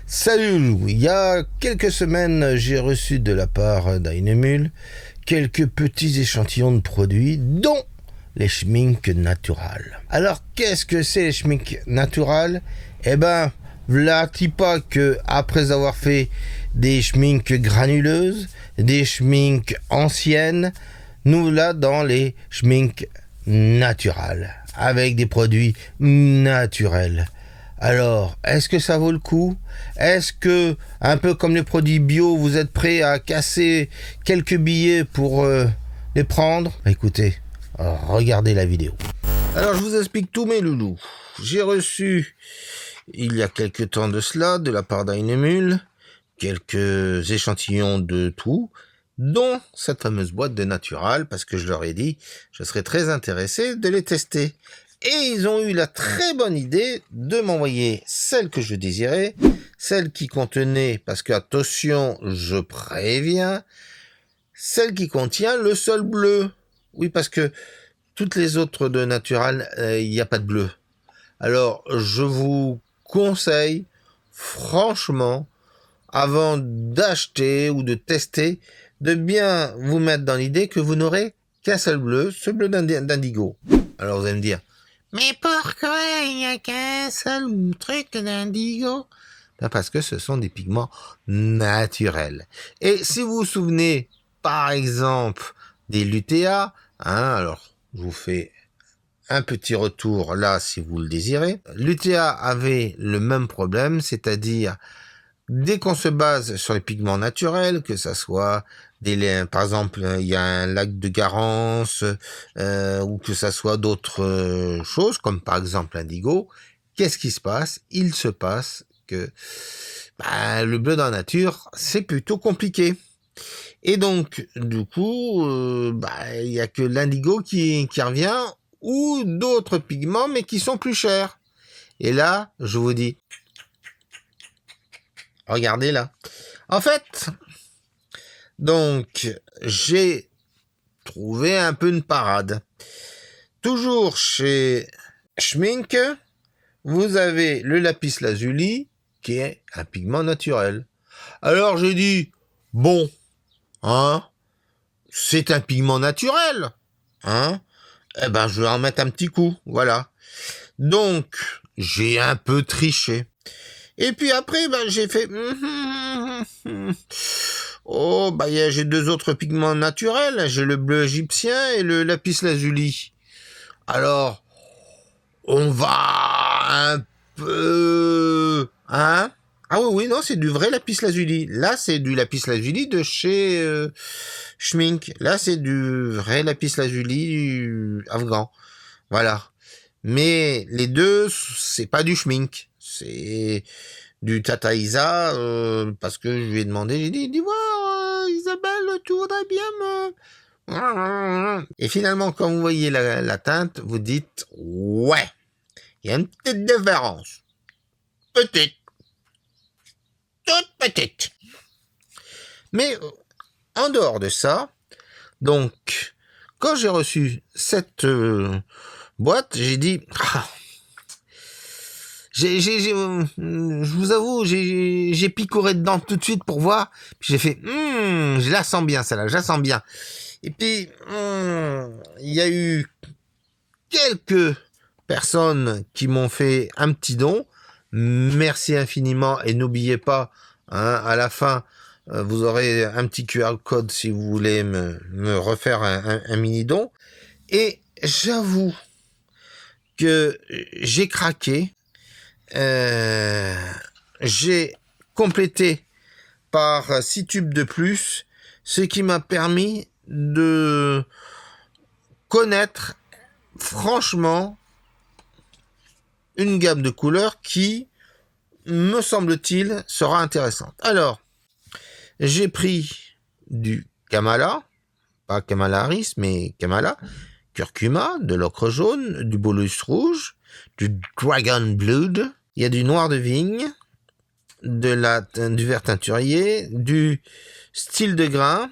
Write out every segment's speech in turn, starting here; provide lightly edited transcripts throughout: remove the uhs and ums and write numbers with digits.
Salut Loulou, il y a quelques semaines, j'ai reçu de la part d'Ainemul quelques petits échantillons de produits, dont les schminks naturales. Alors, qu'est-ce que c'est les schminks naturales? Eh ben, v'là pas que après avoir fait des schminks granuleuses, des schminks anciennes, nous là dans les schminks naturales, avec des produits naturels. Alors, est-ce que ça vaut le coup? Est-ce que, un peu comme les produits bio, vous êtes prêt à casser quelques billets pour les prendre? Écoutez, regardez la vidéo. Alors, je vous explique tous mes loulous. J'ai reçu, il y a quelques temps de cela, de la part d'Ainemul, quelques échantillons de tout, dont cette fameuse boîte de Natural, parce que je leur ai dit, je serais très intéressé de les tester. Et ils ont eu la très bonne idée de m'envoyer celle que je désirais, celle qui contenait, parce que attention, je préviens, celle qui contient le sol bleu. Oui, parce que toutes les autres de Natural, il n'y a pas de bleu. Alors, je vous conseille, franchement, avant d'acheter ou de tester, de bien vous mettre dans l'idée que vous n'aurez qu'un seul bleu, ce bleu d'indigo. Alors, vous allez me dire, mais pourquoi il n'y a qu'un seul truc d'indigo? Ben parce que ce sont des pigments naturels. Et si vous vous souvenez, par exemple, des lutéa, alors je vous fais un petit retour là si vous le désirez. Lutéa avait le même problème, c'est-à-dire dès qu'on se base sur les pigments naturels, que ça soit par exemple, il y a un lac de Garance, ou que ça soit d'autres choses, comme par exemple l'indigo, qu'est-ce qui se passe? Il se passe que le bleu dans la nature, c'est plutôt compliqué. Et donc, du coup, il y a que l'indigo qui revient, ou d'autres pigments, mais qui sont plus chers. Et là, je vous dis, regardez là. En fait, donc, j'ai trouvé un peu une parade. Toujours chez Schmink, vous avez le lapis lazuli, qui est un pigment naturel. Alors, j'ai dit, bon, c'est un pigment naturel, eh ben, je vais en mettre un petit coup, voilà. Donc, j'ai un peu triché. Et puis après, j'ai fait... j'ai deux autres pigments naturels. J'ai le bleu égyptien et le lapis lazuli. Alors, on va un peu... Ah oui, non, c'est du vrai lapis lazuli. Là, c'est du lapis lazuli de chez Schmink. Là, c'est du vrai lapis lazuli afghan. Voilà. Mais les deux, c'est pas du Schmink. C'est du Tata Isa, parce que je lui ai demandé, j'ai dit, dis-moi, Isabelle, tu voudrais bien me... Et finalement, quand vous voyez la teinte, vous dites, ouais, il y a une petite différence. Petite. Toute petite. Mais, en dehors de ça, donc, quand j'ai reçu cette boîte, j'ai dit, je vous avoue, j'ai picoré dedans tout de suite pour voir. Puis j'ai fait, je la sens bien celle-là, je la sens bien. Et puis, il y a eu quelques personnes qui m'ont fait un petit don. Merci infiniment et n'oubliez pas, à la fin, vous aurez un petit QR code si vous voulez me refaire un mini don. Et j'avoue que j'ai craqué. J'ai complété par 6 tubes de plus, ce qui m'a permis de connaître franchement une gamme de couleurs qui, me semble-t-il, sera intéressante. Alors, j'ai pris du Kamala, pas Kamala Harris, mais Kamala, curcuma, de l'ocre jaune, du bolus rouge, du Dragon Blood, il y a du noir de vigne, du vert teinturier, du style de grain,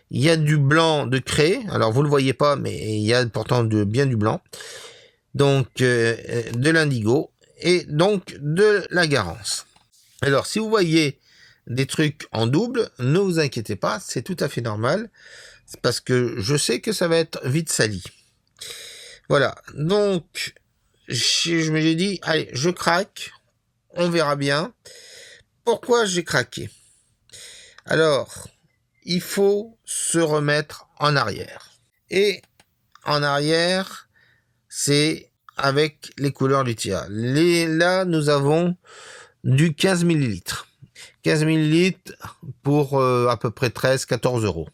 il y a du blanc de craie, alors vous le voyez pas, mais il y a pourtant bien du blanc, donc de l'indigo, et donc de la Garance. Alors, si vous voyez des trucs en double, ne vous inquiétez pas, c'est tout à fait normal, c'est parce que je sais que ça va être vite sali. Voilà, donc je me suis dit, allez, je craque, on verra bien. Pourquoi j'ai craqué? Alors, il faut se remettre en arrière. Et en arrière, c'est avec les couleurs du tia. Là, nous avons du 15 millilitres. 15 millilitres pour à peu près 13-14 euros.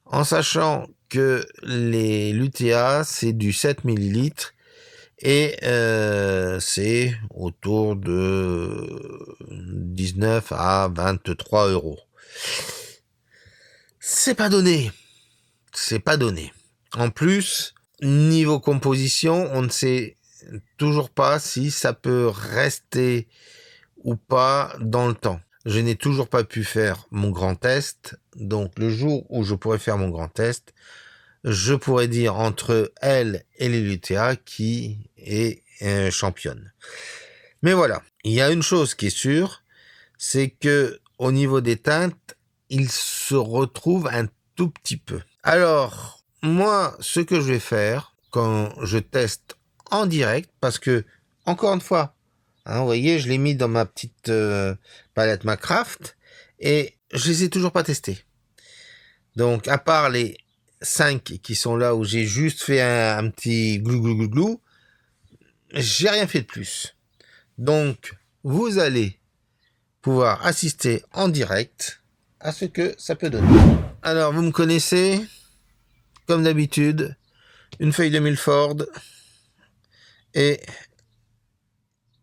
En sachant que l'UTA, c'est du 7 millilitres et c'est autour de 19 à 23 euros. C'est pas donné. C'est pas donné. En plus, niveau composition, on ne sait toujours pas si ça peut rester ou pas dans le temps. Je n'ai toujours pas pu faire mon grand test, donc le jour où je pourrai faire mon grand test, je pourrais dire entre elle et les LUTA qui est championne. Mais voilà, il y a une chose qui est sûre, c'est que au niveau des teintes, il se retrouve un tout petit peu. Alors, moi, ce que je vais faire quand je teste en direct, parce que, encore une fois, hein, vous voyez, je l'ai mis dans ma petite palette Macraft et je les ai toujours pas testés. Donc, à part les 5 qui sont là où j'ai juste fait un petit glou glou glou glou, j'ai rien fait de plus. Donc, vous allez pouvoir assister en direct à ce que ça peut donner. Alors, vous me connaissez, comme d'habitude, une feuille de Milford et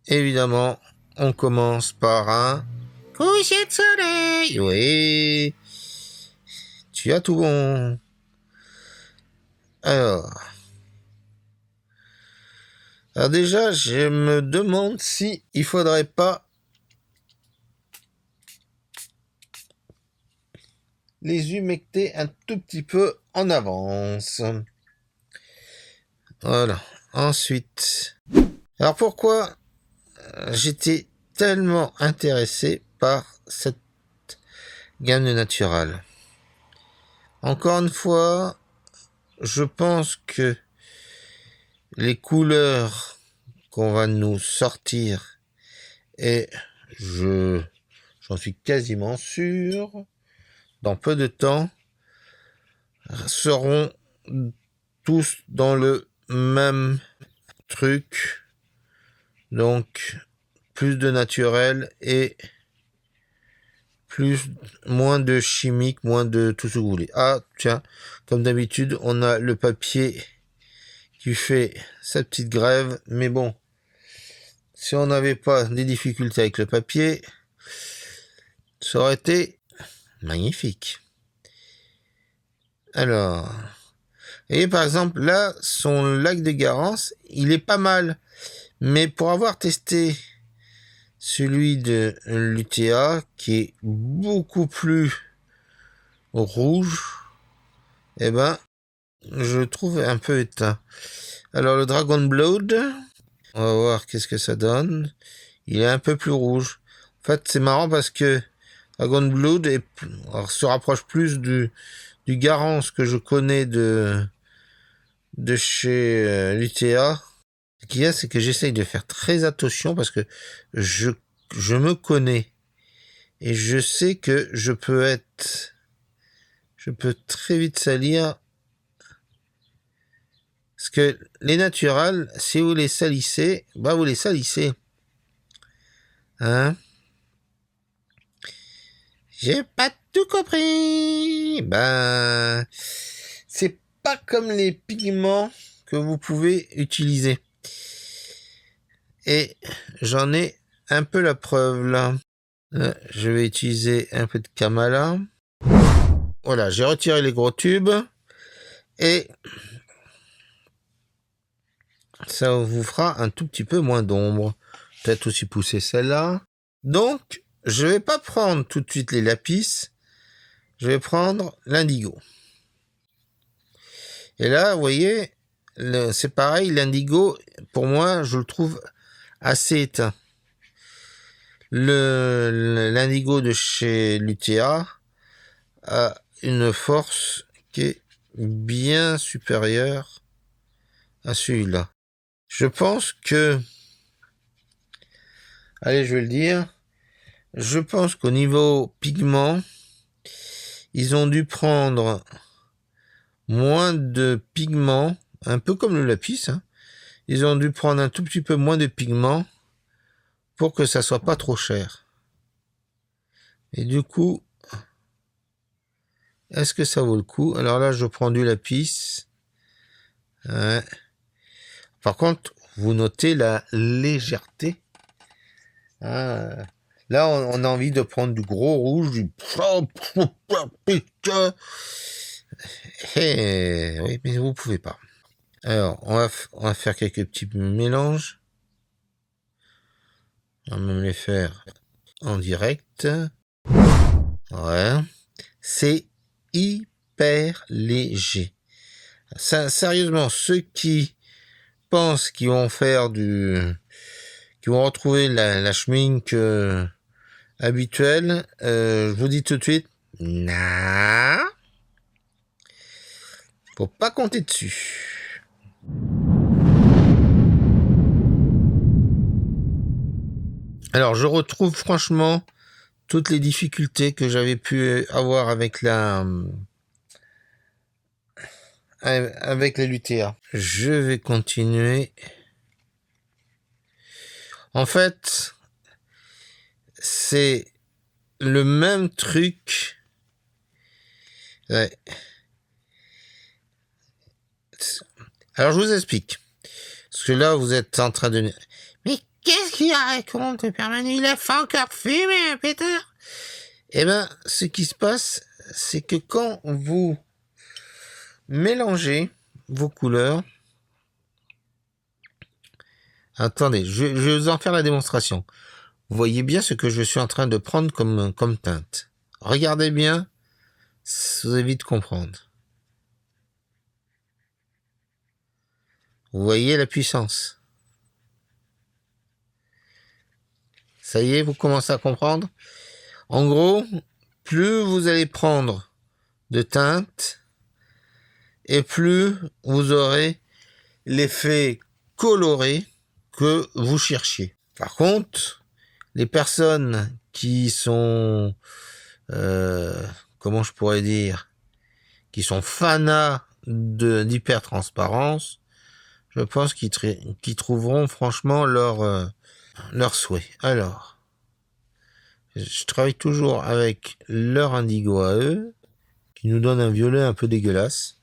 évidemment, on commence par un coucher de soleil. Oui, tu as tout bon. Alors déjà, je me demande si il faudrait pas les humecter un tout petit peu en avance. Voilà. Ensuite, alors pourquoi j'étais tellement intéressé par cette gamme de naturel? Encore une fois, je pense que les couleurs qu'on va nous sortir, et j'en suis quasiment sûr, dans peu de temps, seront tous dans le même truc. Donc, plus de naturel et moins de chimique, moins de tout ce que vous voulez. Ah, tiens, comme d'habitude, on a le papier qui fait sa petite grève, mais bon, si on n'avait pas des difficultés avec le papier, ça aurait été magnifique. Alors, et par exemple, là, son lac de Garance, il est pas mal, mais pour avoir testé celui de l'UTA, qui est beaucoup plus rouge, eh ben, je trouve un peu éteint. Alors, le Dragon Blood, on va voir qu'est-ce que ça donne. Il est un peu plus rouge. En fait, c'est marrant parce que Dragon Blood se rapproche plus du Garance que je connais de chez l'UTA. Ce qu'il y a, c'est que j'essaye de faire très attention parce que je me connais et je sais que je peux très vite salir. Parce que les naturels, si vous les salissez, bah vous les salissez. Hein? J'ai pas tout compris. Ben, c'est pas comme les pigments que vous pouvez utiliser. Et j'en ai un peu la preuve là. Je vais utiliser un peu de Kamala. Voilà, j'ai retiré les gros tubes. Et ça vous fera un tout petit peu moins d'ombre. Peut-être aussi pousser celle-là. Donc, je vais pas prendre tout de suite les lapis. Je vais prendre l'indigo. Et là, vous voyez, c'est pareil, l'indigo, pour moi, je le trouve assez éteint. L'indigo de chez Lutea a une force qui est bien supérieure à celui-là. Je pense que, allez, je vais le dire, je pense qu'au niveau pigment, ils ont dû prendre moins de pigments, un peu comme le lapis, hein. Ils ont dû prendre un tout petit peu moins de pigments pour que ça soit pas trop cher. Et du coup, est-ce que ça vaut le coup? Alors là, je prends du lapis. Ouais. Par contre, vous notez la légèreté. Ah, là, on a envie de prendre du gros rouge, du... oui, mais vous pouvez pas. Alors, on va faire quelques petits mélanges. On va même les faire en direct. Ouais. C'est hyper léger. Ça, sérieusement, ceux qui pensent qu'ils vont faire qui vont retrouver la schmink habituelle, je vous dis tout de suite, non, faut pas compter dessus. Alors, je retrouve franchement toutes les difficultés que j'avais pu avoir avec avec les Lutea. Je vais continuer. En fait, c'est le même truc. Ouais. Alors, je vous explique. Parce que là, vous êtes en train de... Mais qu'est-ce qu'il raconte, Père Manu? Il a fait encore fumer, Peter? Eh ben, ce qui se passe, c'est que quand vous mélangez vos couleurs... Attendez, je vais vous en faire la démonstration. Vous voyez bien ce que je suis en train de prendre comme teinte. Regardez bien, vous allez vite comprendre. Vous voyez la puissance. Ça y est, vous commencez à comprendre. En gros, plus vous allez prendre de teinte, et plus vous aurez l'effet coloré que vous cherchiez. Par contre, les personnes qui sont, comment je pourrais dire, qui sont fanas d'hypertransparence, je pense qu'ils trouveront franchement leur souhait. Alors, je travaille toujours avec leur indigo à eux, qui nous donne un violet un peu dégueulasse.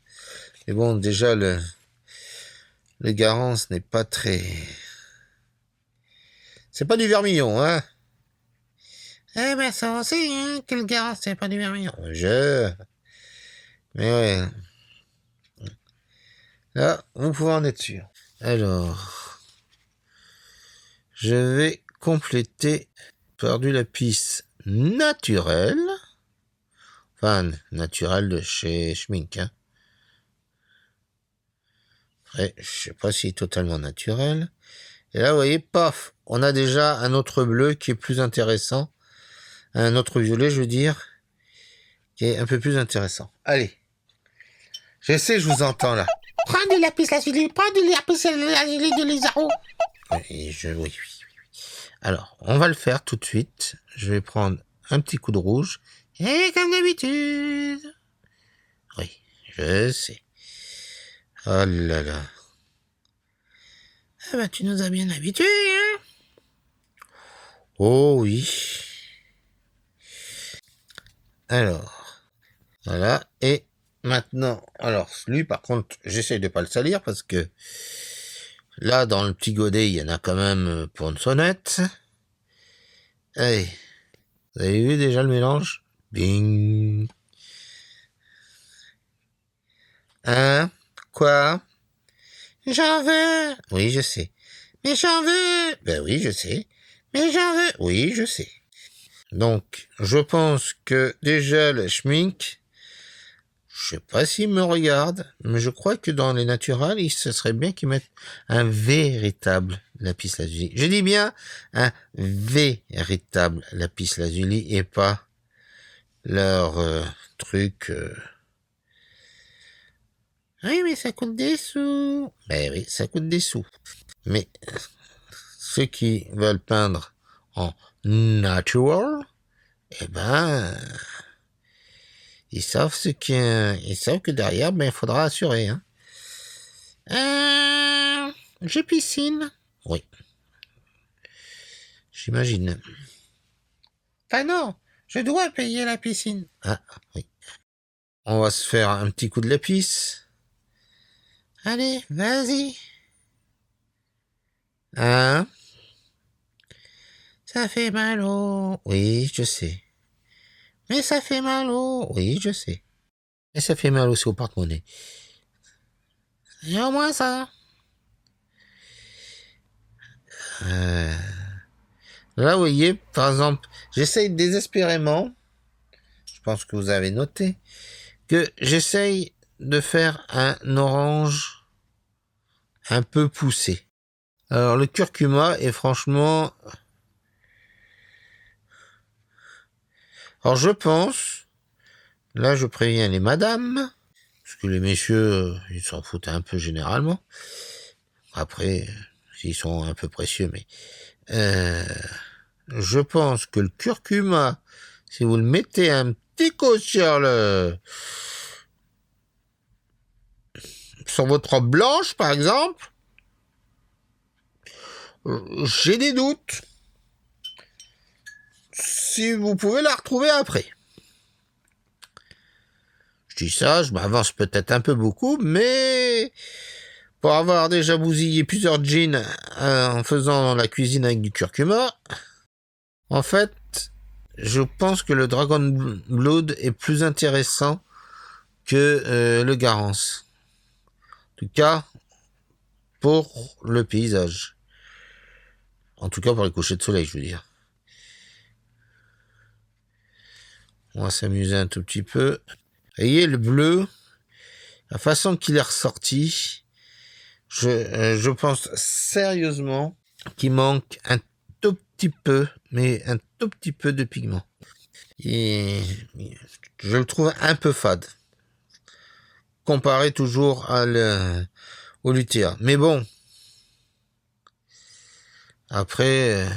Mais bon, déjà, le Garance n'est pas très... C'est pas du vermillon, hein? Eh ben, ça aussi, hein, que le Garance, c'est pas du vermillon. Mais ouais. Là, vous pouvez en être sûr. Alors, je vais compléter par du lapis naturel. Enfin, naturel de chez Schmink, hein. Après, je sais pas s'il est totalement naturel. Et là, vous voyez, paf, on a déjà un autre bleu qui est plus intéressant. Un autre violet, je veux dire, qui est un peu plus intéressant. Allez. J'essaie, je vous entends là. Prends du lapis lazuli, prends du lapis lazuli de Lizaro. Oui. Alors, on va le faire tout de suite. Je vais prendre un petit coup de rouge. Et comme d'habitude. Oui, je sais. Oh là là. Ah bah tu nous as bien habitués, hein. Oh oui. Alors, voilà. Et maintenant, alors, lui par contre, j'essaie de pas le salir parce que là, dans le petit godet, il y en a quand même pour une sonnette. Allez, vous avez vu déjà le mélange? Bing. Hein? Quoi? J'en veux. Oui, je sais. Mais j'en veux. Ben oui, je sais. Mais j'en veux. Oui, je sais. Donc, je pense que déjà le schmink, Je sais pas s'ils me regardent, mais je crois que dans les naturels, ce serait bien qu'ils mettent un véritable lapis lazuli. Je dis bien un véritable lapis lazuli et pas leur truc. Oui, mais ça coûte des sous. Ben oui, ça coûte des sous. Mais ceux qui veulent peindre en natural, eh ben, ils savent ils savent que derrière, ben, il faudra assurer, hein. J'ai piscine. Oui. J'imagine. Enfin non, je dois payer la piscine. Ah, oui. On va se faire un petit coup de lapis. Allez, vas-y. Hein? Ça fait mal au... Oui, je sais. Mais ça fait mal au... Oui, je sais. Mais ça fait mal aussi au porte-monnaie. Et au moins ça. Là, vous voyez, par exemple, j'essaye désespérément, je pense que vous avez noté, que j'essaye de faire un orange un peu poussé. Alors, le curcuma est franchement... Alors, je pense, là, je préviens les madames, parce que les messieurs, ils s'en foutent un peu généralement. Après, ils sont un peu précieux, mais... je pense que le curcuma, si vous le mettez un petit coup sur votre robe blanche, par exemple, j'ai des doutes si vous pouvez la retrouver après. Je dis ça, je m'avance peut-être un peu beaucoup, mais pour avoir déjà bousillé plusieurs jeans en faisant la cuisine avec du curcuma, en fait, je pense que le Dragon Blood est plus intéressant que le Garance. En tout cas, pour le paysage. En tout cas, pour les couchers de soleil, je veux dire. On va s'amuser un tout petit peu. Vous voyez, le bleu, la façon qu'il est ressorti, je pense sérieusement qu'il manque un tout petit peu, mais un tout petit peu de pigment. Et je le trouve un peu fade, comparé toujours au Lutea. Mais bon, après,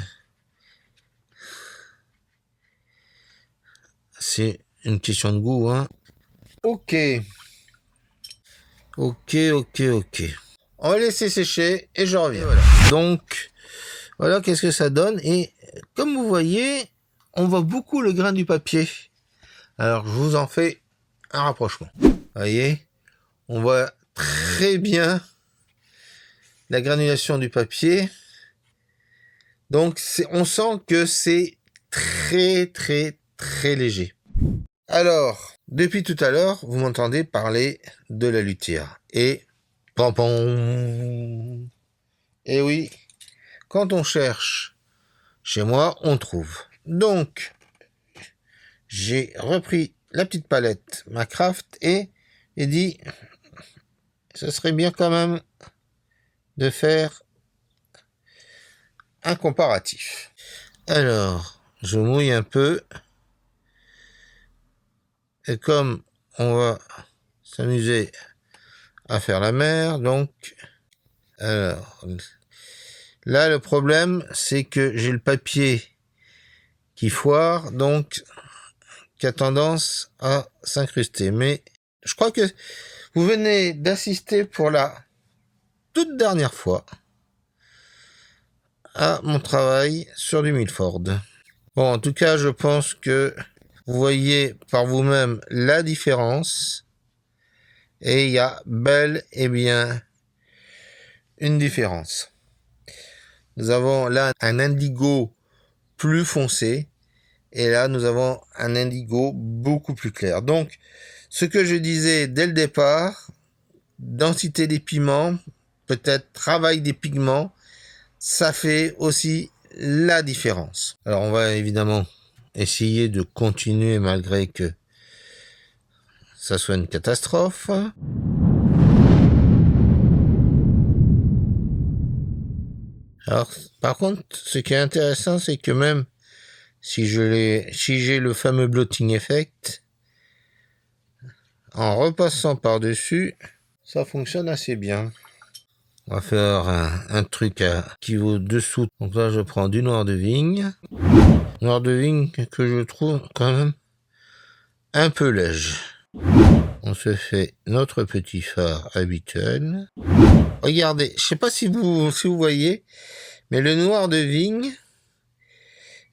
c'est une question de goût, hein. Ok. On va laisser sécher et je reviens. Voilà. Donc, voilà qu'est-ce que ça donne. Et comme vous voyez, on voit beaucoup le grain du papier. Alors, je vous en fais un rapprochement. Vous voyez, on voit très bien la granulation du papier. Donc, on sent que c'est très, très, très léger. Alors, depuis tout à l'heure, vous m'entendez parler de la luthière. Et... Pampon. Et oui, quand on cherche chez moi, on trouve. Donc, j'ai repris la petite palette Macraft et j'ai dit, ce serait bien quand même de faire un comparatif. Alors, je mouille un peu. Et comme on va s'amuser à faire la mer, donc, alors, là, le problème, c'est que j'ai le papier qui foire, donc, qui a tendance à s'incruster. Mais je crois que vous venez d'assister pour la toute dernière fois à mon travail sur du Milford. Bon, en tout cas, je pense que vous voyez par vous-même la différence. Et il y a bel et bien une différence. Nous avons là un indigo plus foncé. Et là, nous avons un indigo beaucoup plus clair. Donc, ce que je disais dès le départ, densité des pigments, peut-être travail des pigments, ça fait aussi la différence. Alors, on va évidemment essayer de continuer malgré que ça soit une catastrophe. Alors, par contre, ce qui est intéressant, c'est que même si j'ai le fameux blotting effect, en repassant par-dessus, ça fonctionne assez bien. On va faire un truc qui vaut dessous. Donc là, je prends du noir de vigne. Noir de vigne que je trouve quand même un peu léger. On se fait notre petit phare habituel. Regardez, je sais pas si vous voyez, mais le noir de vigne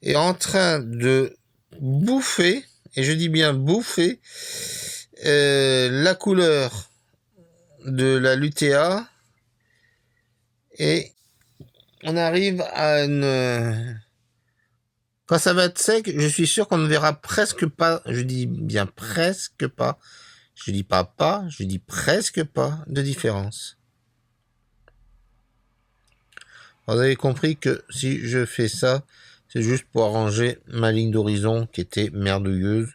est en train de bouffer, et je dis bien bouffer, la couleur de la lutea, et on arrive à une... Quand ça va être sec, je suis sûr qu'on ne verra presque pas, je dis bien presque pas, je dis pas, je dis presque pas de différence. Vous avez compris que si je fais ça, c'est juste pour arranger ma ligne d'horizon qui était merdouilleuse.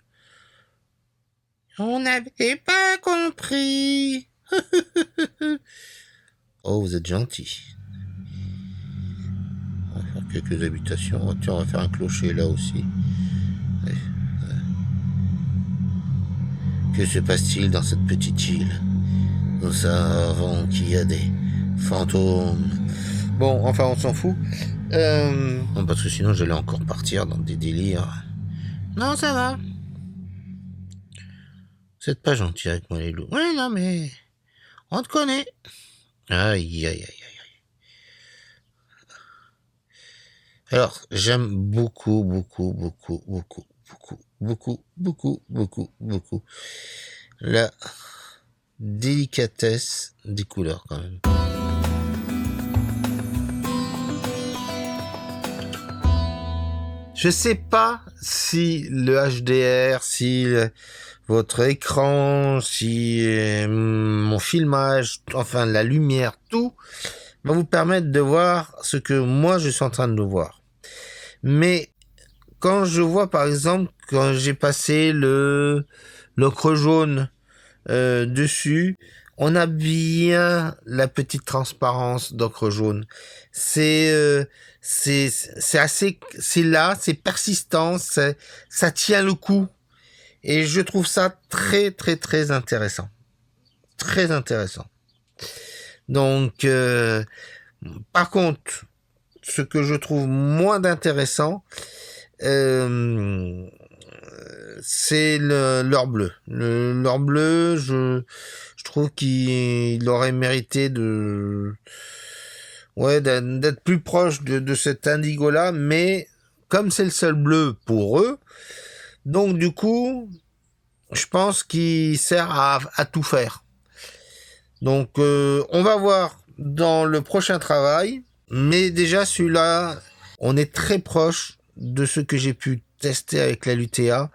On n'avait pas compris. Oh, vous êtes gentil. On va faire quelques habitations. Tiens, on va faire un clocher là aussi. Que se passe-t-il dans cette petite île? Nous savons qu'il y a des fantômes. Bon, enfin, on s'en fout. Non, parce que sinon, j'allais encore partir dans des délires. Non, ça va. Vous êtes pas gentil avec moi, les loups. Oui, non, mais... on te connaît. Aïe, aïe, aïe, aïe. Alors, j'aime beaucoup, beaucoup, beaucoup, beaucoup, beaucoup, beaucoup, beaucoup, beaucoup, beaucoup la délicatesse des couleurs, quand même. Je sais pas si le HDR, si votre écran, si mon filmage, enfin la lumière, tout va vous permettre de voir ce que moi je suis en train de voir. Mais quand je vois par exemple, quand j'ai passé l'ocre jaune dessus, on a bien la petite transparence d'ocre jaune. C'est assez, c'est là, c'est persistant, ça tient le coup. Et je trouve ça très, très, très intéressant. Très intéressant. Donc, par contre, ce que je trouve moins d'intéressant, c'est l'or bleu. L'or bleu, je trouve qu'il aurait mérité d'être plus proche de cet indigo-là, mais comme c'est le seul bleu pour eux, donc du coup, je pense qu'il sert à tout faire. Donc, on va voir dans le prochain travail, mais déjà celui-là, on est très proche de ce que j'ai pu tester avec la Lutea,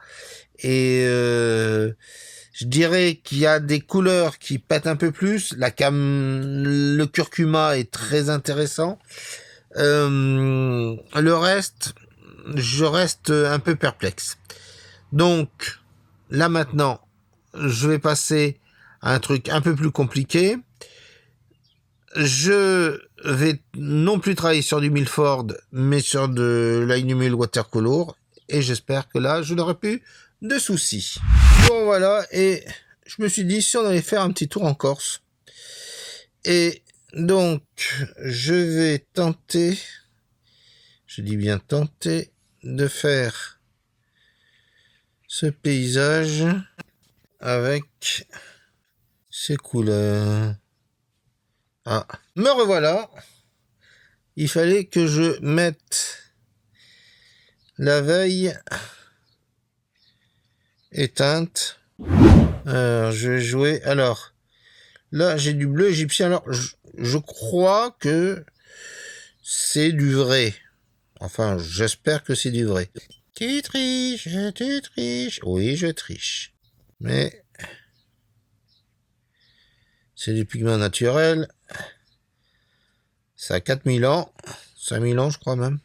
et je dirais qu'il y a des couleurs qui pètent un peu plus. Le curcuma est très intéressant. Le reste, je reste un peu perplexe. Donc, là maintenant, je vais passer à un truc un peu plus compliqué. Je vais non plus travailler sur du Milford, mais sur de l'Inumul Watercolor. Et j'espère que là, je n'aurai plus de soucis. Bon, voilà. Et je me suis dit, si on allait faire un petit tour en Corse. Et donc, je vais tenter, je dis bien tenter, de faire ce paysage avec ces couleurs. Ah, me revoilà. Il fallait que je mette la veille éteinte. Alors, je vais jouer. Alors, là, j'ai du bleu égyptien. Alors, je crois que c'est du vrai. Enfin, j'espère que c'est du vrai. Tu triches, tu triches. Oui, je triche. Mais c'est du pigment naturel. Ça a 4000 ans. 5000 ans, je crois même.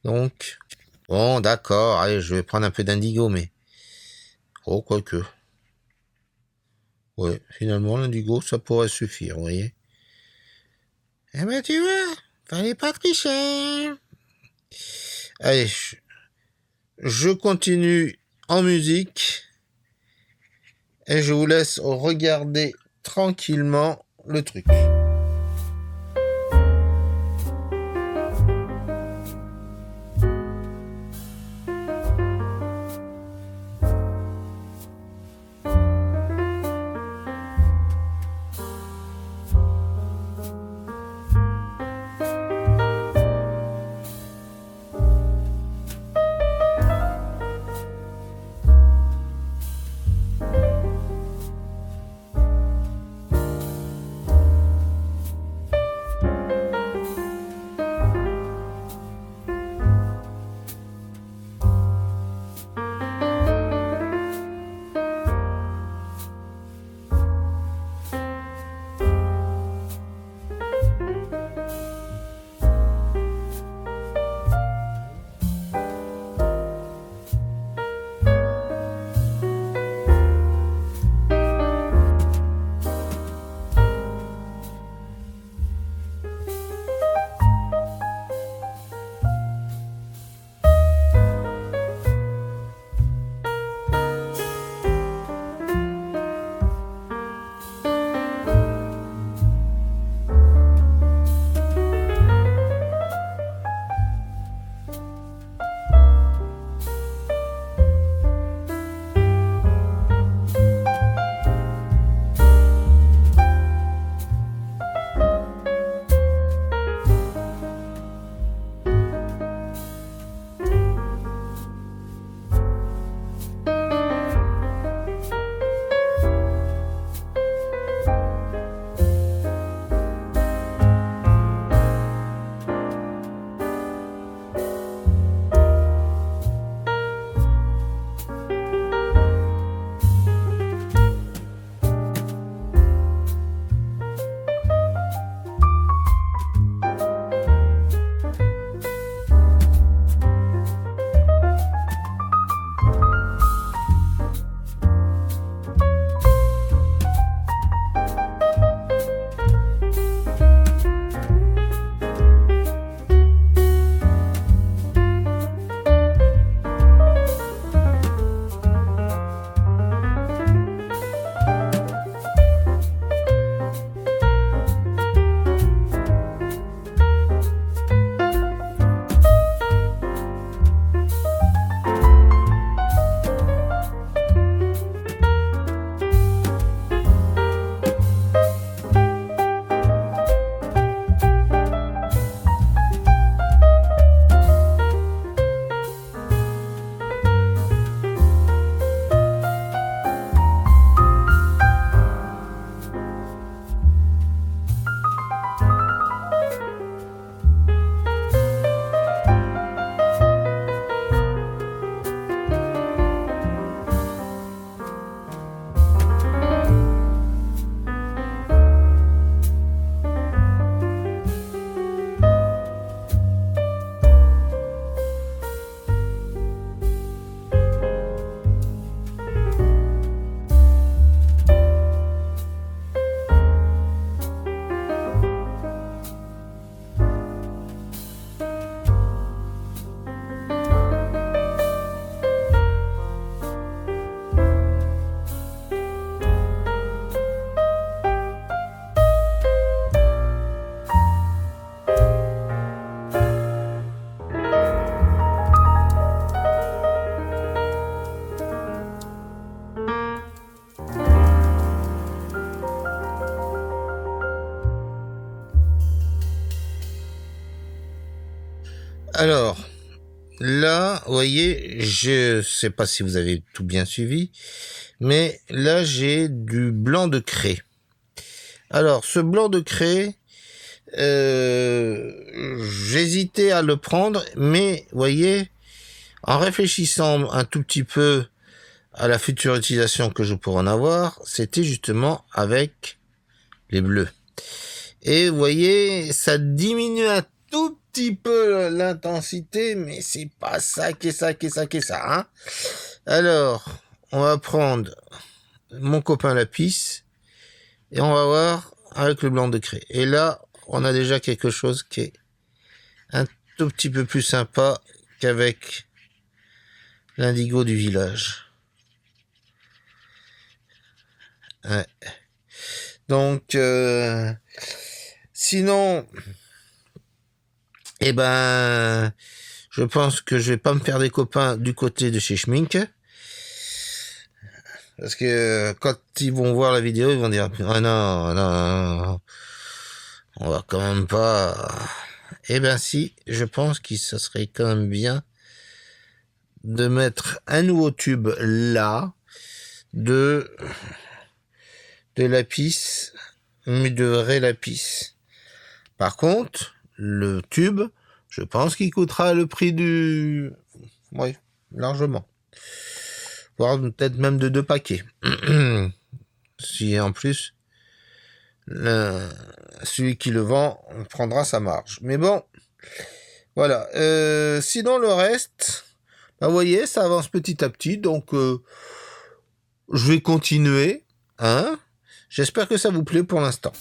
Donc, bon, d'accord. Allez, je vais prendre un peu d'indigo, mais... oh, quoique. Ouais, finalement, l'indigo, ça pourrait suffire, vous voyez. Eh ben, tu vois, fallait pas tricher. Allez, je continue en musique et je vous laisse regarder tranquillement le truc. Alors, là, vous voyez, je sais pas si vous avez tout bien suivi, mais là, j'ai du blanc de craie. Alors, ce blanc de craie, j'hésitais à le prendre, mais, vous voyez, en réfléchissant un tout petit peu à la future utilisation que je pourrais en avoir, c'était justement avec les bleus. Et vous voyez, ça diminue un tout petit peu l'intensité, mais c'est pas ça qui est ça, hein. Alors, on va prendre mon copain Lapis, Et on va voir avec le blanc de craie. Et là, on a déjà quelque chose qui est un tout petit peu plus sympa qu'avec l'indigo du village. Ouais. Donc, sinon, eh ben, je pense que je vais pas me faire des copains du côté de chez Schmink. Parce que quand ils vont voir la vidéo, ils vont dire ah non, non, on va quand même pas. Eh ben si, je pense que ça serait quand même bien de mettre un nouveau tube là de lapis, mais de vrai lapis. Par contre, le tube, je pense qu'il coûtera le prix du... Oui, largement. Voire peut-être même de 2 paquets. Si en plus, celui qui le vend prendra sa marge. Mais bon, voilà. Sinon, le reste, bah, vous voyez, ça avance petit à petit. Donc, je vais continuer. Hein. J'espère que ça vous plaît pour l'instant.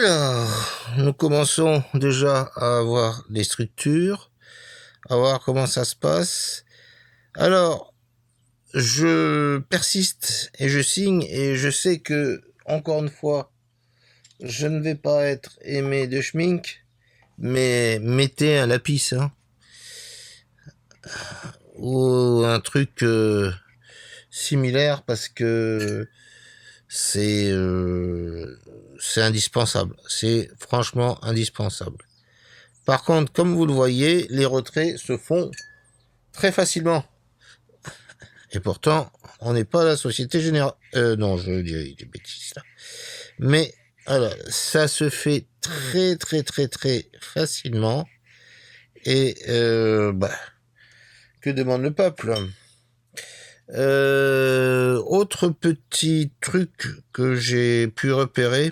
Alors, nous commençons déjà à avoir des structures, à voir comment ça se passe. Alors, je persiste et je signe et je sais que, encore une fois, je ne vais pas être aimé de schmink, mais mettez un lapis, hein, ou un truc similaire parce que c'est indispensable. C'est franchement indispensable. Par contre, comme vous le voyez, les retraits se font très facilement. Et pourtant, on n'est pas à la Société Générale. Non, je dis des bêtises là. Mais alors, ça se fait très très très très facilement. Et que demande le peuple? Autre petit truc que j'ai pu repérer,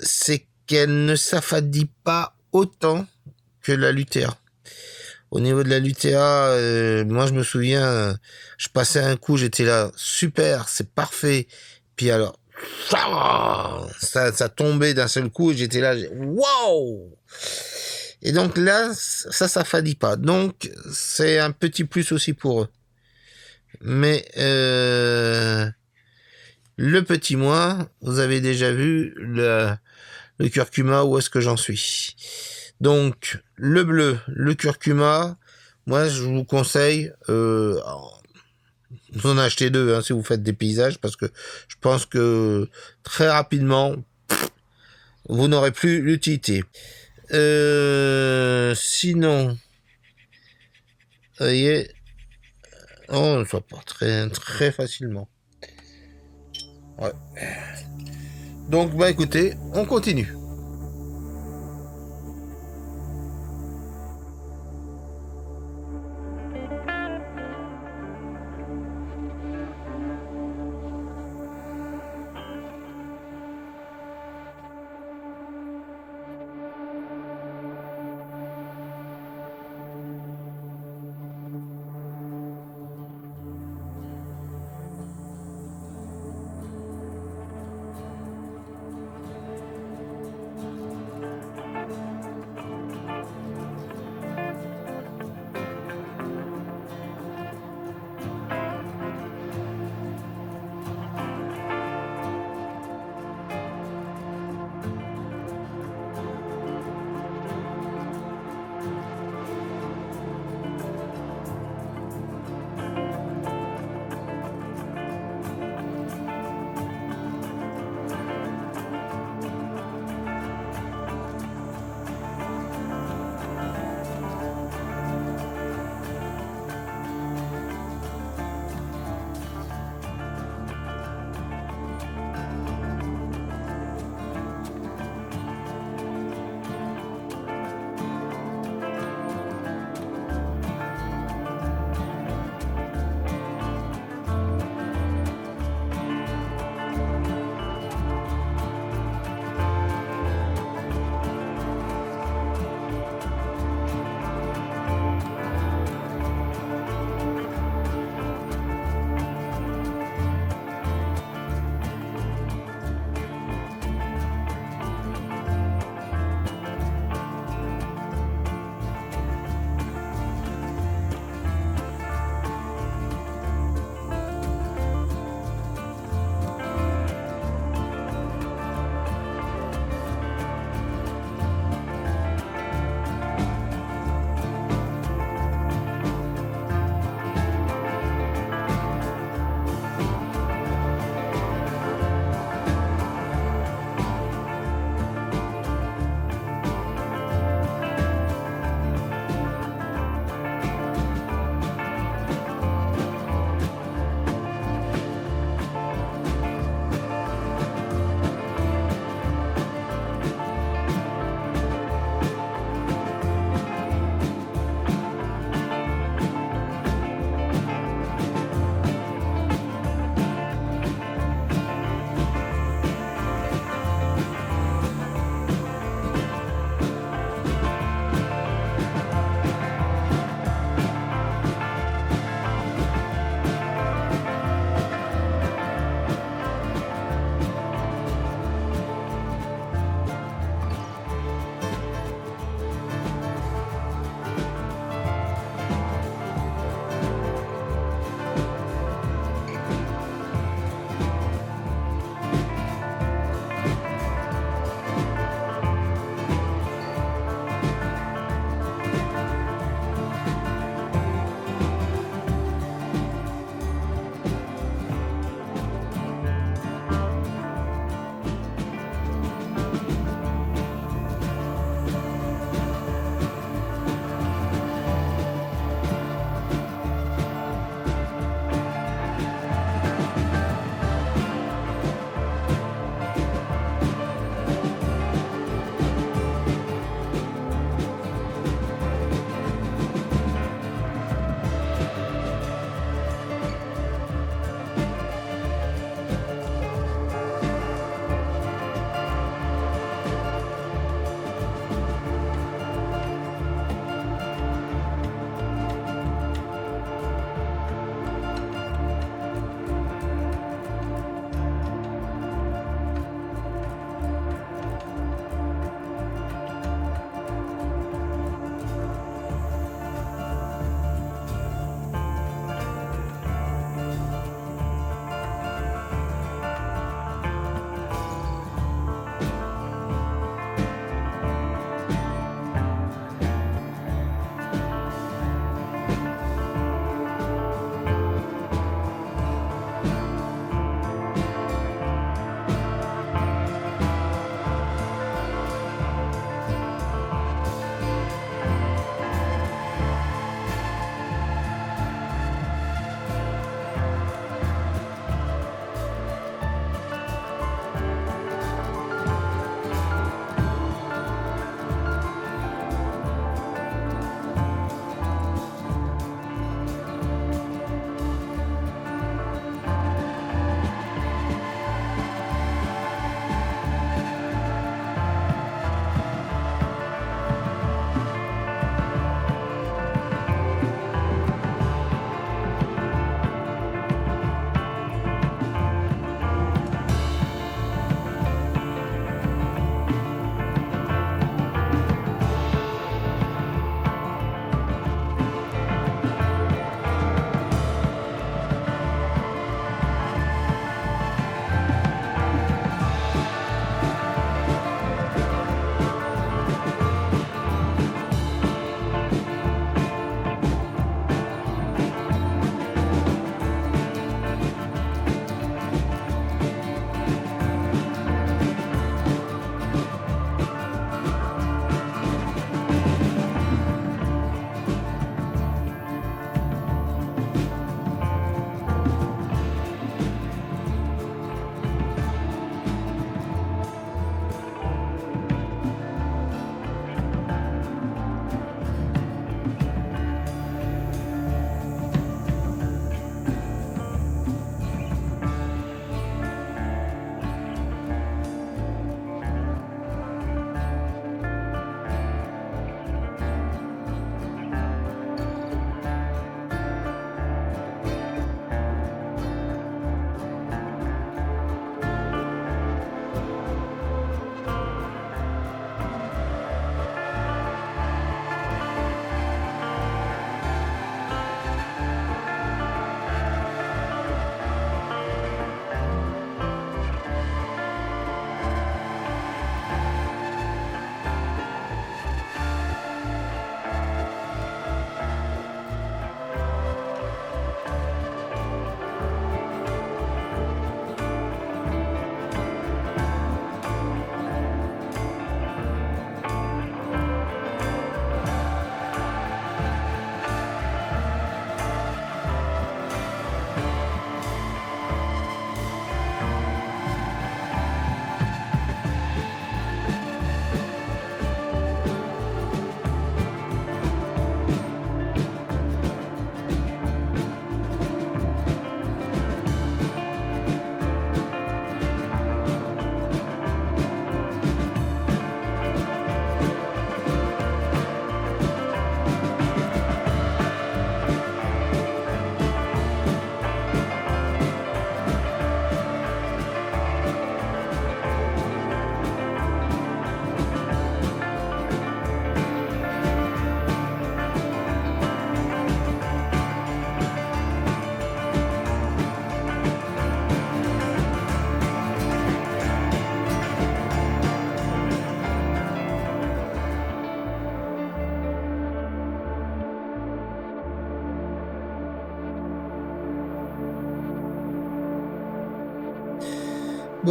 c'est qu'elle ne s'affadit pas autant que la lutéa. Au niveau de la lutéa, moi je me souviens, je passais un coup, j'étais là, super, c'est parfait. Puis alors, ça tombait d'un seul coup et j'étais là, waouh! Et donc là, ça s'affadit pas. Donc c'est un petit plus aussi pour eux. Mais le petit moi, vous avez déjà vu le curcuma, où est-ce que j'en suis. Donc le bleu, le curcuma, moi je vous conseille vous en achetez deux, hein, si vous faites des paysages, parce que je pense que très rapidement vous n'aurez plus l'utilité. Sinon, vous voyez, on ne pas très très facilement. Ouais. Donc bah écoutez, on continue.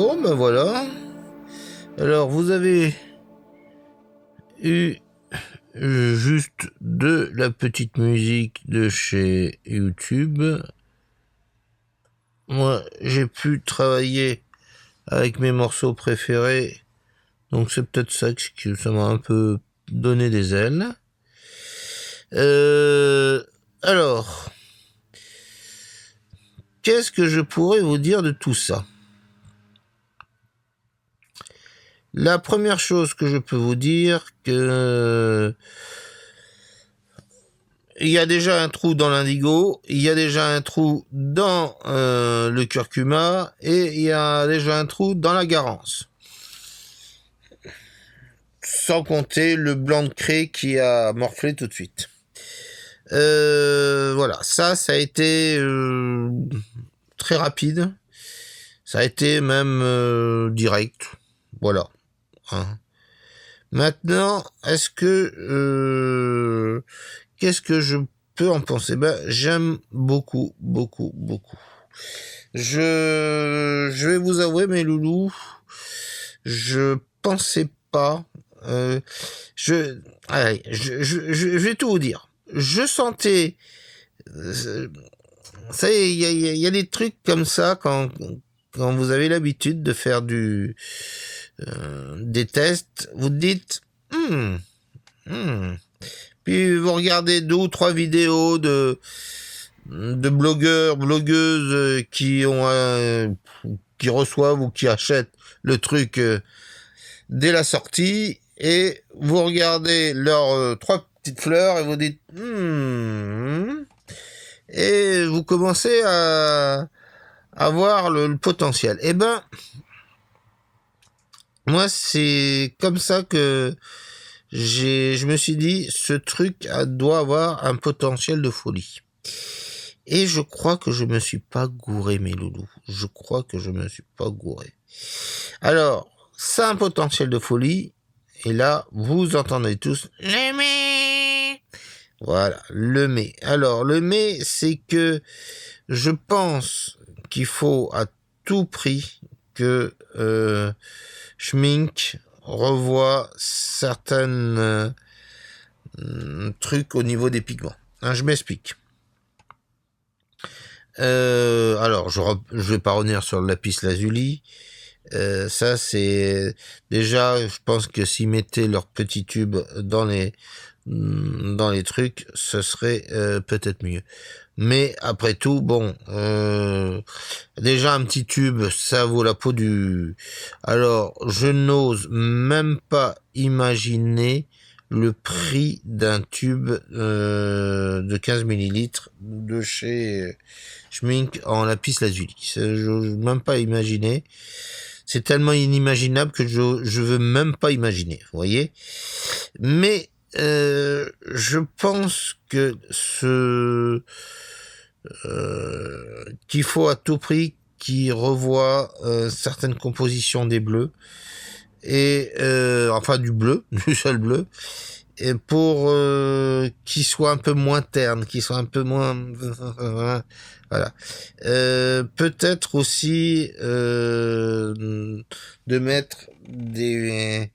Bon, ben voilà. Alors, vous avez eu juste de la petite musique de chez YouTube. Moi, j'ai pu travailler avec mes morceaux préférés, donc c'est peut-être ça que ça m'a un peu donné des ailes. Alors, qu'est-ce que je pourrais vous dire de tout ça? La première chose que je peux vous dire, que il y a déjà un trou dans l'indigo, il y a déjà un trou dans le curcuma, et il y a déjà un trou dans la garance. Sans compter le blanc de craie qui a morflé tout de suite. Voilà, ça a été très rapide. Ça a été même direct. Voilà. Hein. Maintenant, qu'est-ce que je peux en penser? J'aime beaucoup, beaucoup, beaucoup. Je vais vous avouer, mes loulous, je pensais pas. Je vais tout vous dire. Je sentais. Ça y est, il y a des trucs comme ça quand vous avez l'habitude de faire des tests, vous te dites, puis vous regardez 2 ou 3 vidéos de blogueurs, blogueuses qui reçoivent ou qui achètent le truc dès la sortie, et vous regardez leurs 3 petites fleurs et vous dites, et vous commencez à voir le potentiel. Eh ben, moi, c'est comme ça que je me suis dit, ce truc doit avoir un potentiel de folie. Et je crois que je me suis pas gouré, mes loulous. Je crois que je me suis pas gouré. Alors, ça a un potentiel de folie, et là, vous entendez tous le mais. Voilà, le mais. Alors, le mais, c'est que je pense qu'il faut à tout prix que Schmink revoit certaines trucs au niveau des pigments. Hein, je m'explique. Alors, je vais pas revenir sur le lapis lazuli. Ça, c'est déjà, je pense que s'ils mettaient leur petit tube dans les trucs, ce serait peut-être mieux. Mais après tout, bon, déjà un petit tube, ça vaut la peau du. Alors, je n'ose même pas imaginer le prix d'un tube de 15 millilitres de chez Schmink en lapis lazuli. Je n'ose même pas imaginer. C'est tellement inimaginable que je veux même pas imaginer, vous voyez. Mais je pense que qu'il faut à tout prix qu'ils revoient certaines compositions des bleus, et enfin du bleu, du seul bleu, et pour qu'ils soient un peu moins ternes, qu'ils soient un peu moins voilà. Peut-être aussi de mettre des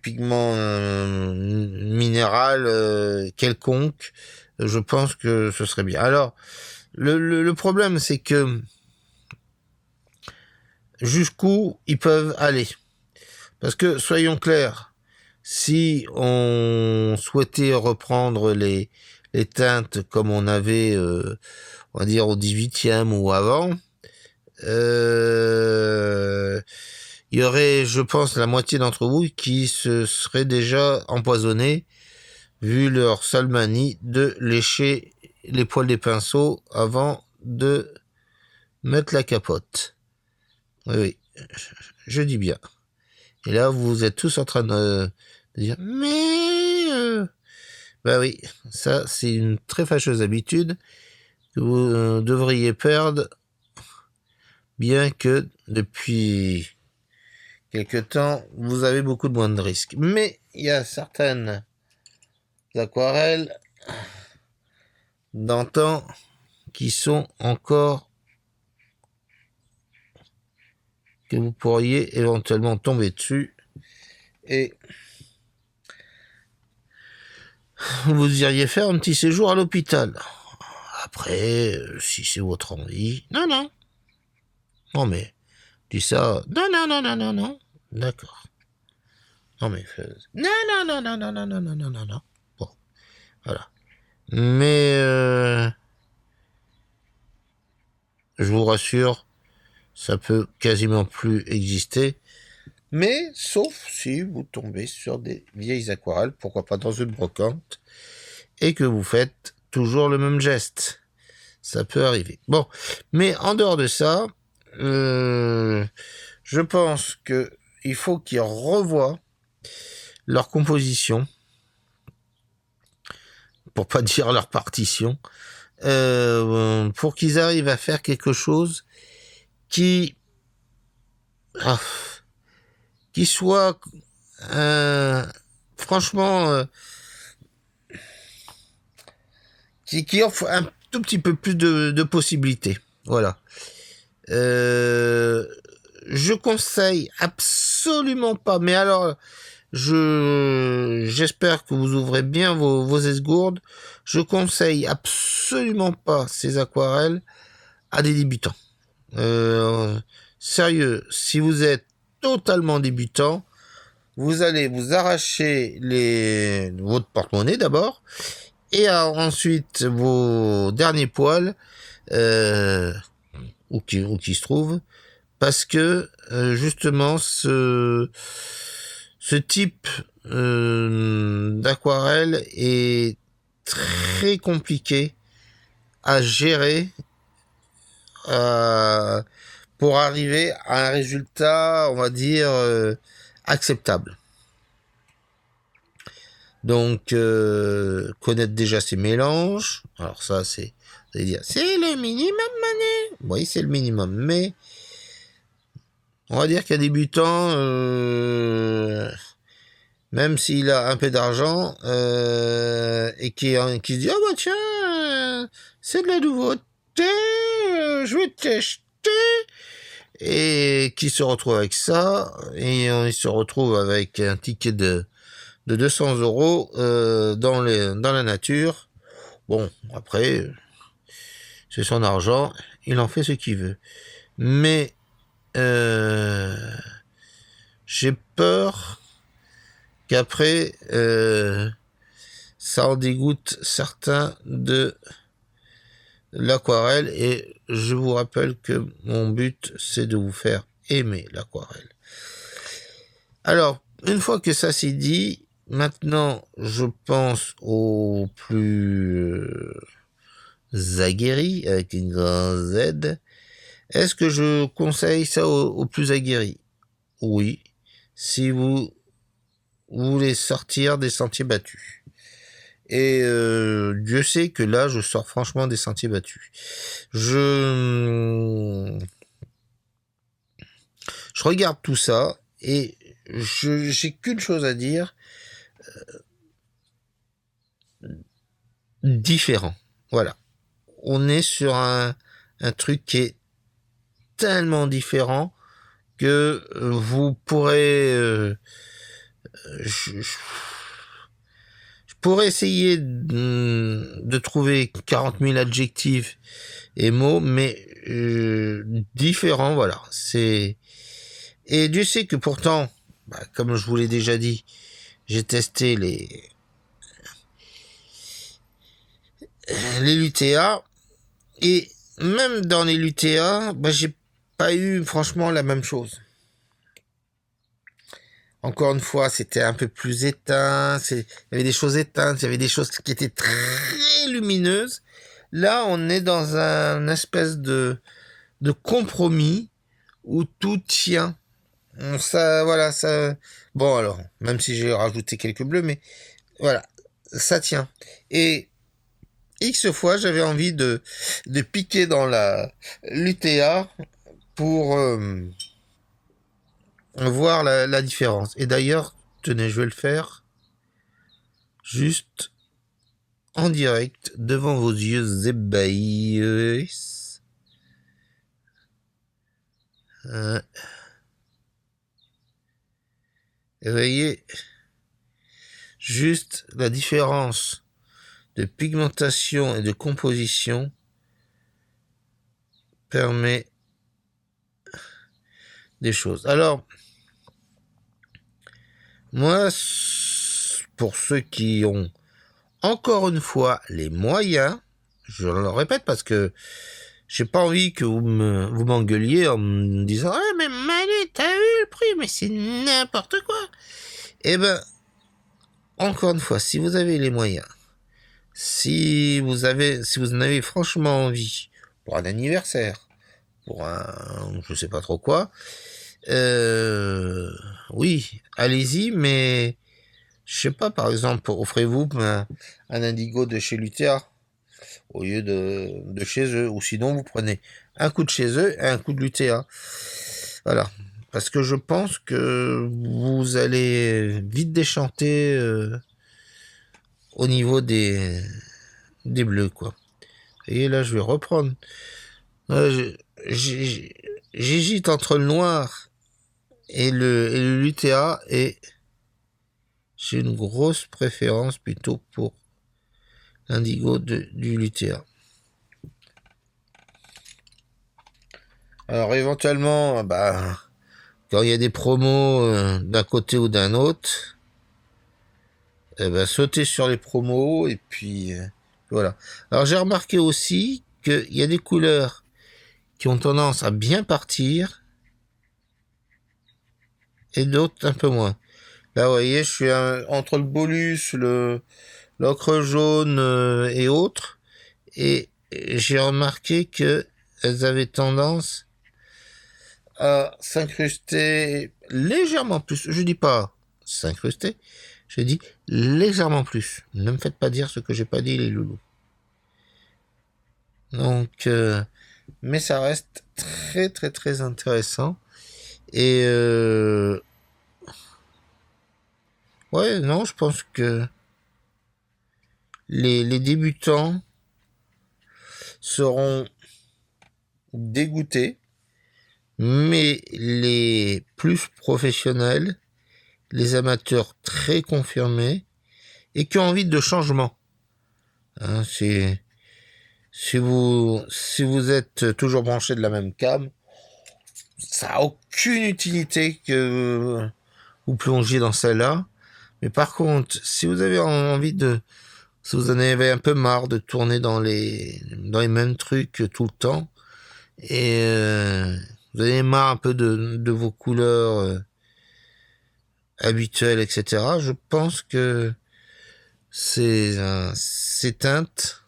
pigments minéraux quelconques. Je pense que ce serait bien. Alors, le problème, c'est que jusqu'où ils peuvent aller. Parce que, soyons clairs, si on souhaitait reprendre les teintes comme on avait, on va dire, au 18e ou avant, il y aurait, je pense, la moitié d'entre vous qui se seraient déjà empoisonnés, vu leur sale manie de lécher les poils des pinceaux avant de mettre la capote. Oui, oui, je dis bien. Et là, vous êtes tous en train de dire, mais bah oui, ça c'est une très fâcheuse habitude que vous devriez perdre, bien que depuis quelque temps, vous avez beaucoup de moins de risques. Mais il y a certaines aquarelles d'antan qui sont encore que vous pourriez éventuellement tomber dessus et vous iriez faire un petit séjour à l'hôpital. Après, si c'est votre envie... Non. Non, mais, dis ça... Non. D'accord. Non, mais... Non. Bon, voilà. Mais, je vous rassure, ça peut quasiment plus exister. Mais, sauf si vous tombez sur des vieilles aquarelles, pourquoi pas dans une brocante, et que vous faites toujours le même geste. Ça peut arriver. Bon, mais en dehors de ça, je pense que il faut qu'ils revoient leur composition, pour pas dire leur partition, pour qu'ils arrivent à faire quelque chose qui soit franchement qui offre un tout petit peu plus de possibilités. Voilà. Je conseille absolument pas, mais alors j'espère que vous ouvrez bien vos esgourdes. Je conseille absolument pas ces aquarelles à des débutants. Sérieux, si vous êtes totalement débutant, vous allez vous arracher votre porte-monnaie d'abord, et ensuite vos derniers poils, où qui se trouvent, parce que justement ce type d'aquarelle est très compliqué à gérer pour arriver à un résultat, on va dire, acceptable. Donc, connaître déjà ces mélanges, alors ça, c'est le minimum, mané. Oui, c'est le minimum, mais on va dire qu'un débutant, même s'il a un peu d'argent, et qui se dit, ah bah tiens, c'est de la nouveauté, je vais tester, et qui se retrouve avec ça, et il se retrouve avec un ticket de 200 euros dans la nature. Bon, après, c'est son argent, il en fait ce qu'il veut. Mais j'ai peur qu'après, ça en dégoûte certains de l'aquarelle, et je vous rappelle que mon but, c'est de vous faire aimer l'aquarelle. Alors, une fois que ça c'est dit, maintenant, je pense aux plus aguerris, avec une grande Z. Est-ce que je conseille ça aux plus aguerris? Oui, si vous voulez sortir des sentiers battus. Et Dieu sait que là, je sors franchement des sentiers battus. Je regarde tout ça et j'ai qu'une chose à dire, différent. Voilà. On est sur un truc qui est tellement différent que vous pourrez... je pourrais essayer de trouver 40 000 adjectifs et mots, mais différents, voilà. Et Dieu sait que pourtant, comme je vous l'ai déjà dit, j'ai testé les LUTA, et même dans les LUTA, j'ai pas eu franchement la même chose. Encore une fois, c'était un peu plus éteint, il y avait des choses éteintes, il y avait des choses qui étaient très lumineuses. Là, on est dans un espèce de compromis où tout tient. Ça, voilà, ça. Bon, alors, même si j'ai rajouté quelques bleus, mais voilà, ça tient. Et X fois, j'avais envie de piquer dans la l'UTA pour voir la différence. Et d'ailleurs, tenez, je vais le faire juste en direct devant vos yeux ébahis. Et vous voyez juste la différence de pigmentation et de composition permet des choses. Alors, moi, pour ceux qui ont encore une fois les moyens, je le répète parce que j'ai pas envie que vous m'engueuliez en me disant « Ah, mais Manu, t'as vu le prix, mais c'est n'importe quoi !» Eh ben, encore une fois, si vous avez les moyens, si vous en avez franchement envie, pour un anniversaire, pour je sais pas trop quoi, oui, allez-y, mais je sais pas, par exemple, offrez-vous un indigo de chez Lutea au lieu de chez eux, ou sinon vous prenez un coup de chez eux et un coup de Lutea. Voilà, parce que je pense que vous allez vite déchanter au niveau des bleus, quoi. Et là, je vais reprendre. J'hésite entre le noir et le Lutea, et j'ai une grosse préférence plutôt pour l'indigo du Lutea. Alors éventuellement, quand il y a des promos d'un côté ou d'un autre, sautez sur les promos et puis voilà. Alors j'ai remarqué aussi qu'il y a des couleurs qui ont tendance à bien partir et d'autres un peu moins. Là, vous voyez, je suis entre le bolus, l'ocre jaune et autres, et j'ai remarqué que elles avaient tendance à s'incruster légèrement plus. Je dis pas s'incruster, je dis légèrement plus. Ne me faites pas dire ce que j'ai pas dit, les loulous. Donc, mais ça reste très très très intéressant. Et ouais, non, je pense que les débutants seront dégoûtés, mais les plus professionnels, les amateurs très confirmés et qui ont envie de changement, hein, si vous êtes toujours branché de la même cam, ça a aucune utilité que vous plongiez dans celle-là. Mais par contre, si vous avez envie si vous en avez un peu marre de tourner dans les mêmes trucs tout le temps, et vous avez marre un peu de vos couleurs habituelles, etc., je pense que ces teintes,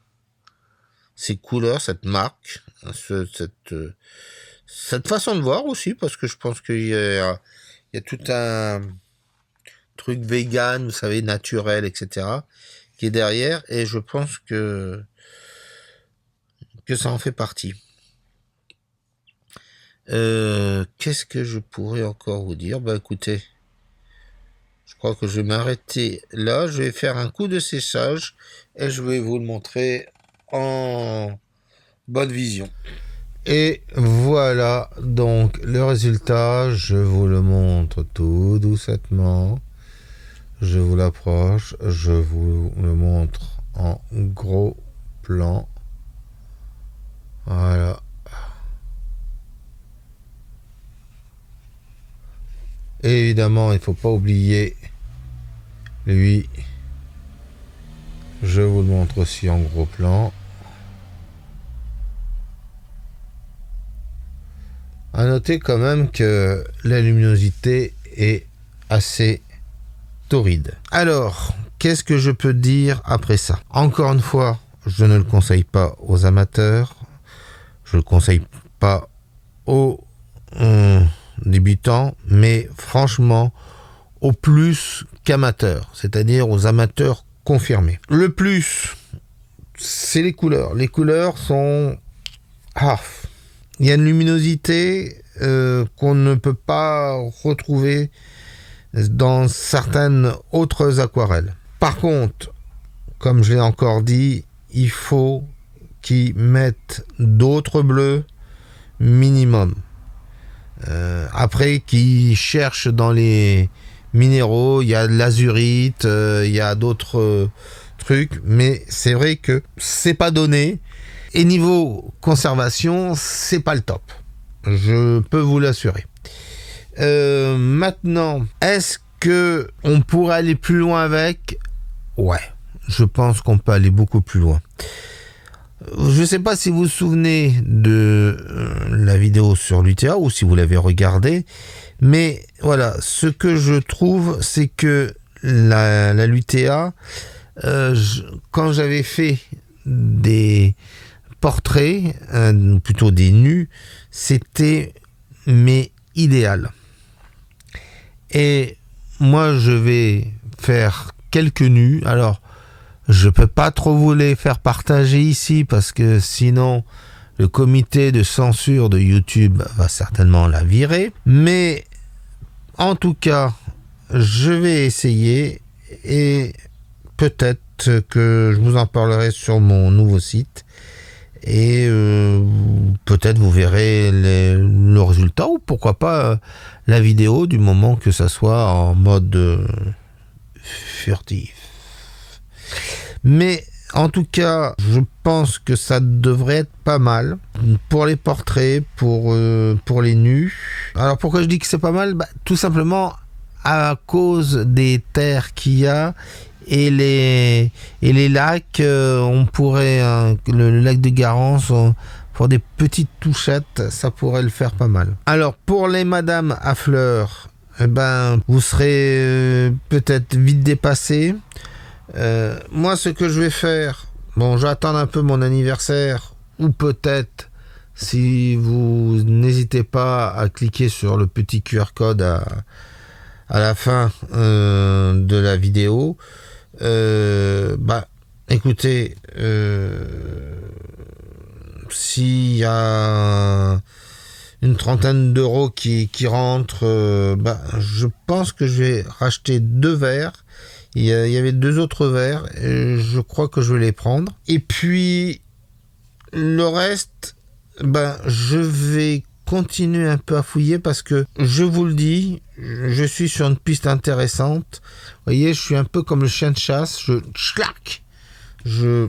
ces couleurs, cette marque, cette façon de voir aussi, parce que je pense qu'il y a tout un truc vegan, vous savez, naturel, etc., qui est derrière, et je pense que ça en fait partie. Qu'est-ce que je pourrais encore vous dire? Écoutez, je crois que je vais m'arrêter là, je vais faire un coup de séchage, et je vais vous le montrer en bonne vision. Et voilà donc le résultat, je vous le montre tout doucement. Je vous l'approche, je vous le montre en gros plan. Voilà. Et évidemment, il ne faut pas oublier lui. Je vous le montre aussi en gros plan. À noter quand même que la luminosité est assez torride. Alors, qu'est-ce que je peux dire après ça? Encore une fois, je ne le conseille pas aux amateurs, je ne le conseille pas aux débutants, mais franchement, aux plus qu'amateurs, c'est-à-dire aux amateurs confirmés. Le plus, c'est les couleurs. Les couleurs sont... il y a une luminosité qu'on ne peut pas retrouver dans certaines autres aquarelles. Par contre, comme je l'ai encore dit, il faut qu'ils mettent d'autres bleus minimum. Après, qu'ils cherchent dans les minéraux, il y a de l'azurite, il y a d'autres trucs, mais c'est vrai que c'est pas donné. Et niveau conservation, c'est pas le top. Je peux vous l'assurer. Maintenant, est-ce que on pourrait aller plus loin avec? Ouais, je pense qu'on peut aller beaucoup plus loin. Je ne sais pas si vous vous souvenez de la vidéo sur l'UTA ou si vous l'avez regardée, mais voilà, ce que je trouve, c'est que la LUTA, quand j'avais fait des portraits, plutôt des nus, c'était idéal. Et moi, je vais faire quelques nus. Alors, je peux pas trop vous les faire partager ici parce que sinon le comité de censure de YouTube va certainement la virer. Mais en tout cas, je vais essayer et peut-être que je vous en parlerai sur mon nouveau site. Et peut-être vous verrez le résultat ou pourquoi pas la vidéo du moment que ça soit en mode furtif. Mais en tout cas, je pense que ça devrait être pas mal pour les portraits, pour les nus. Alors pourquoi je dis que c'est pas mal? Tout simplement à cause des terres qu'il y a et les lacs. On pourrait le lac de Garance pour des petites touchettes, ça pourrait le faire pas mal. Alors pour les madames à fleurs, vous serez peut-être vite dépassés. Moi, ce que je vais faire, j'attends un peu mon anniversaire, ou peut-être, si vous n'hésitez pas à cliquer sur le petit QR code à la fin de la vidéo. Écoutez, s'il y a une trentaine d'euros qui rentrent, je pense que je vais racheter 2 verres. Il y avait 2 autres verres, et je crois que je vais les prendre. Et puis, le reste, je vais continuer un peu à fouiller parce que, je vous le dis, je suis sur une piste intéressante. Vous voyez, je suis un peu comme le chien de chasse, je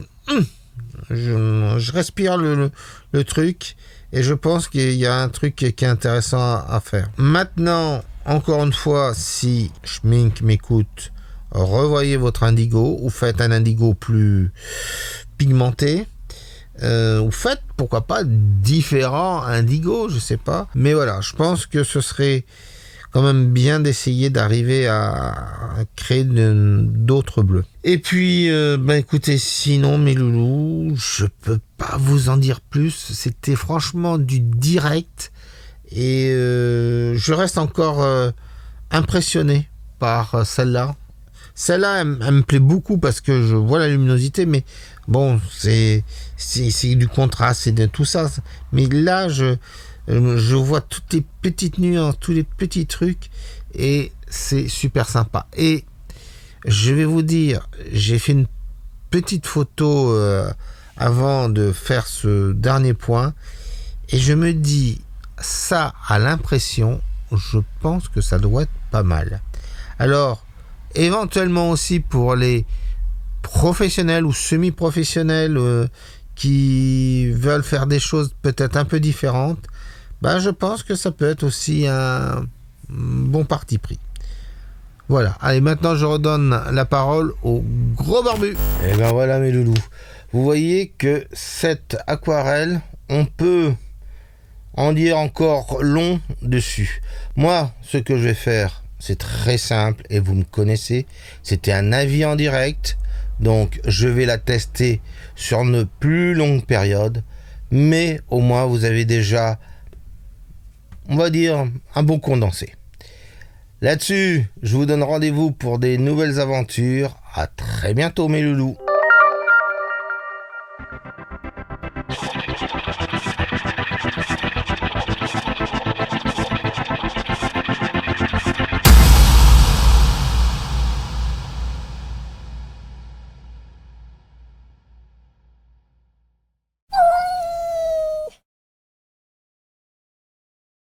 respire le truc et je pense qu'il y a un truc qui est intéressant à faire. Maintenant, encore une fois, si Schmink m'écoute, revoyez votre indigo ou faites un indigo plus pigmenté. Ou faites, pourquoi pas, différents indigos, je sais pas. Mais voilà, je pense que ce serait quand même bien d'essayer d'arriver à créer d'autres bleus. Et puis, écoutez, sinon, mes loulous, je peux pas vous en dire plus. C'était franchement du direct. Et je reste encore impressionné par celle-là. Celle-là, elle me plaît beaucoup parce que je vois la luminosité, mais c'est du contraste, c'est de tout ça. Mais là, je vois toutes les petites nuances, tous les petits trucs, et c'est super sympa. Et je vais vous dire, j'ai fait une petite photo avant de faire ce dernier point, et je me dis, ça, à l'impression, je pense que ça doit être pas mal. Alors, éventuellement aussi pour les professionnels ou semi-professionnels qui veulent faire des choses peut-être un peu différentes, je pense que ça peut être aussi un bon parti pris. Voilà, allez, maintenant je redonne la parole au gros barbu. Et voilà mes loulous, vous voyez que cette aquarelle, on peut en dire encore long dessus. Moi, ce que je vais faire, c'est très simple et vous me connaissez. C'était un avis en direct. Donc, je vais la tester sur une plus longue période. Mais au moins, vous avez déjà, on va dire, un bon condensé. Là-dessus, je vous donne rendez-vous pour des nouvelles aventures. À très bientôt, mes loulous.